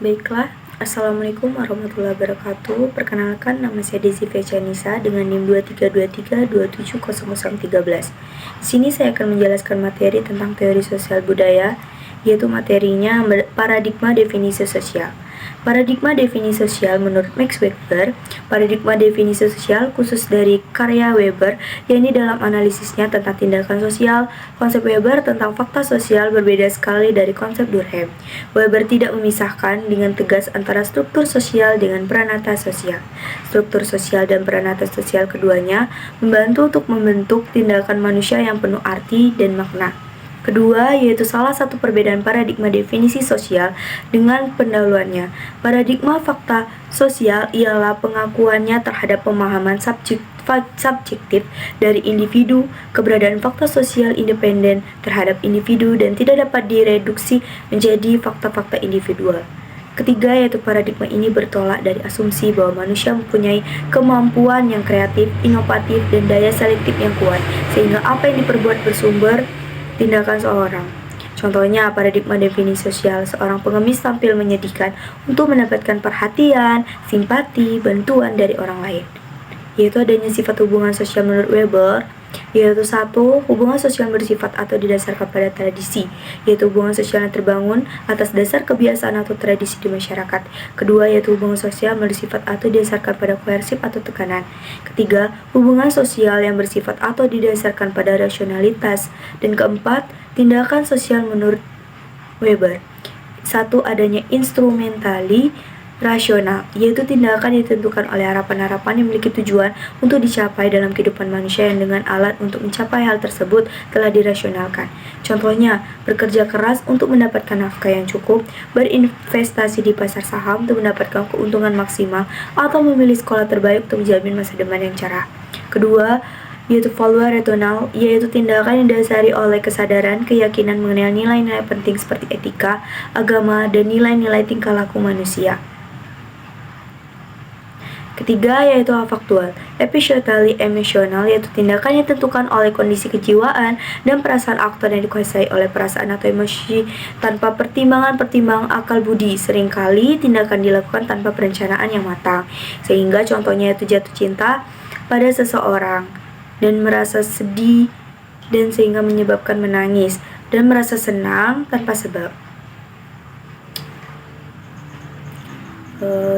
Baiklah, Assalamualaikum warahmatullahi wabarakatuh. Perkenalkan, nama saya Desi Fecanisa dengan NIM 2323270013. Di sini saya akan menjelaskan materi tentang teori sosial budaya, yaitu materinya paradigma definisi sosial. Paradigma definisi sosial menurut Max Weber, paradigma definisi sosial khusus dari karya Weber, yakni dalam analisisnya tentang tindakan sosial. Konsep Weber tentang fakta sosial berbeda sekali dari konsep Durkheim. Weber tidak memisahkan dengan tegas antara struktur sosial dengan peranata sosial. Struktur sosial dan peranata sosial keduanya membantu untuk membentuk tindakan manusia yang penuh arti dan makna. Kedua, yaitu salah satu perbedaan paradigma definisi sosial dengan pendahuluannya. Paradigma fakta sosial ialah pengakuannya terhadap pemahaman subjektif dari individu, keberadaan fakta sosial independen terhadap individu dan tidak dapat direduksi menjadi fakta-fakta individual. Ketiga, yaitu paradigma ini bertolak dari asumsi bahwa manusia mempunyai kemampuan yang kreatif, inovatif, dan daya selektif yang kuat, sehingga apa yang diperbuat bersumber tindakan seorang. Contohnya, paradigma definisi sosial, seorang pengemis tampil menyedihkan untuk mendapatkan perhatian, simpati, bantuan dari orang lain. Yaitu adanya sifat hubungan sosial menurut Weber, yaitu satu, hubungan sosial bersifat atau didasarkan pada tradisi, yaitu hubungan sosial yang terbangun atas dasar kebiasaan atau tradisi di masyarakat. Kedua, yaitu hubungan sosial bersifat atau didasarkan pada koersif atau tekanan. Ketiga, hubungan sosial yang bersifat atau didasarkan pada rasionalitas. Dan keempat, tindakan sosial menurut Weber. Satu, adanya instrumentali rasional, yaitu tindakan ditentukan oleh harapan-harapan yang memiliki tujuan untuk dicapai dalam kehidupan manusia yang dengan alat untuk mencapai hal tersebut telah dirasionalkan. Contohnya, bekerja keras untuk mendapatkan nafkah yang cukup, berinvestasi di pasar saham untuk mendapatkan keuntungan maksimal, atau memilih sekolah terbaik untuk menjamin masa depan yang cerah. Kedua, yaitu value rasional, yaitu tindakan yang didasari oleh kesadaran, keyakinan mengenai nilai-nilai penting seperti etika, agama, dan nilai-nilai tingkah laku manusia. Ketiga, yaitu faktual, episodically emosional, yaitu tindakan yang ditentukan oleh kondisi kejiwaan dan perasaan aktor yang dikuasai oleh perasaan atau emosi tanpa pertimbangan akal budi. Seringkali tindakan dilakukan tanpa perencanaan yang matang, sehingga contohnya yaitu jatuh cinta pada seseorang dan merasa sedih dan sehingga menyebabkan menangis dan merasa senang tanpa sebab.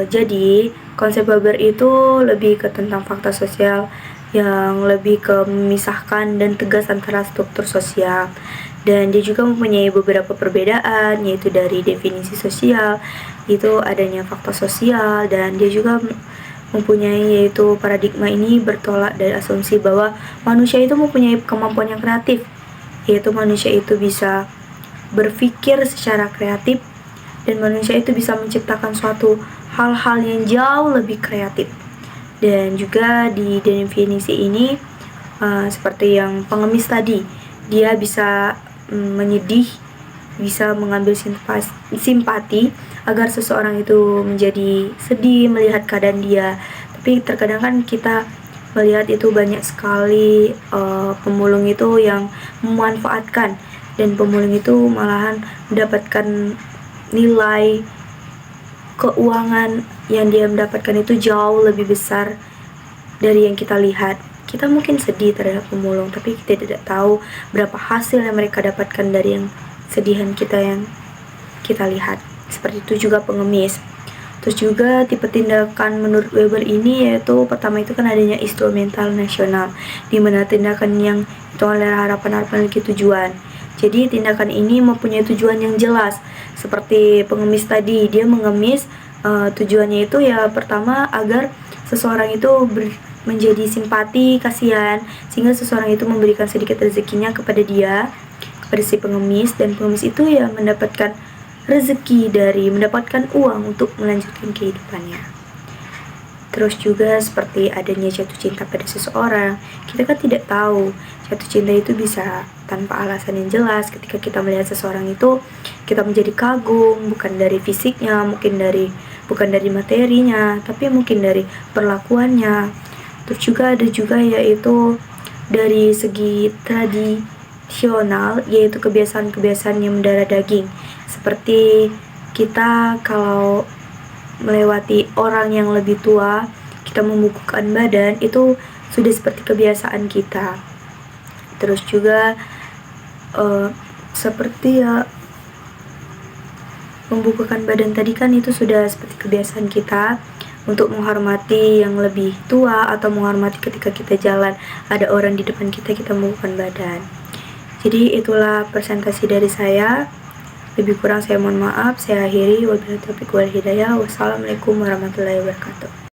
Jadi konsep Weber itu lebih ke tentang fakta sosial yang lebih ke memisahkan dan tegas antara struktur sosial, dan dia juga mempunyai beberapa perbedaan, yaitu dari definisi sosial itu adanya fakta sosial, dan dia juga mempunyai yaitu paradigma ini bertolak dari asumsi bahwa manusia itu mempunyai kemampuan yang kreatif, yaitu manusia itu bisa berpikir secara kreatif dan manusia itu bisa menciptakan suatu hal-hal yang jauh lebih kreatif. Dan juga di definisi ini seperti yang pengemis tadi, dia bisa menyedih, bisa mengambil simpati agar seseorang itu menjadi sedih melihat keadaan dia. Tapi terkadang kan kita melihat itu banyak sekali pemulung itu yang memanfaatkan, dan pemulung itu malahan mendapatkan nilai keuangan yang dia mendapatkan itu jauh lebih besar dari yang kita lihat. Kita mungkin sedih terhadap pemulung, tapi kita tidak tahu berapa hasil yang mereka dapatkan dari yang sedihan kita yang kita lihat. Seperti itu juga pengemis. Terus juga tipe tindakan menurut Weber ini yaitu pertama itu kan adanya instrumental nasional, di mana tindakan yang itu oleh harapan-harapan memiliki tujuan. Jadi tindakan ini mempunyai tujuan yang jelas. Seperti pengemis tadi, dia mengemis tujuannya itu ya pertama agar seseorang itu menjadi simpati, kasihan, sehingga seseorang itu memberikan sedikit rezekinya kepada dia, kepada si pengemis, dan pengemis itu ya mendapatkan rezeki dari mendapatkan uang untuk melanjutkan kehidupannya. Terus juga seperti adanya jatuh cinta pada seseorang, kita kan tidak tahu jatuh cinta itu bisa tanpa alasan yang jelas. Ketika kita melihat seseorang itu, kita menjadi kagum, bukan dari fisiknya, bukan dari materinya, tapi mungkin dari perlakuannya. Terus juga ada juga yaitu dari segi tradisional, yaitu kebiasaan-kebiasaan yang mendarah daging, seperti kita kalau melewati orang yang lebih tua, kita membukukan badan, itu sudah seperti kebiasaan kita. Terus juga seperti ya, membukukan badan tadi kan itu sudah seperti kebiasaan kita untuk menghormati yang lebih tua, atau menghormati ketika kita jalan ada orang di depan kita, kita membukukan badan. Jadi itulah presentasi dari saya. Lebih kurang saya mohon maaf. Saya akhiri. Wabillahi taufiq wal hidayah. Wassalamualaikum warahmatullahi wabarakatuh.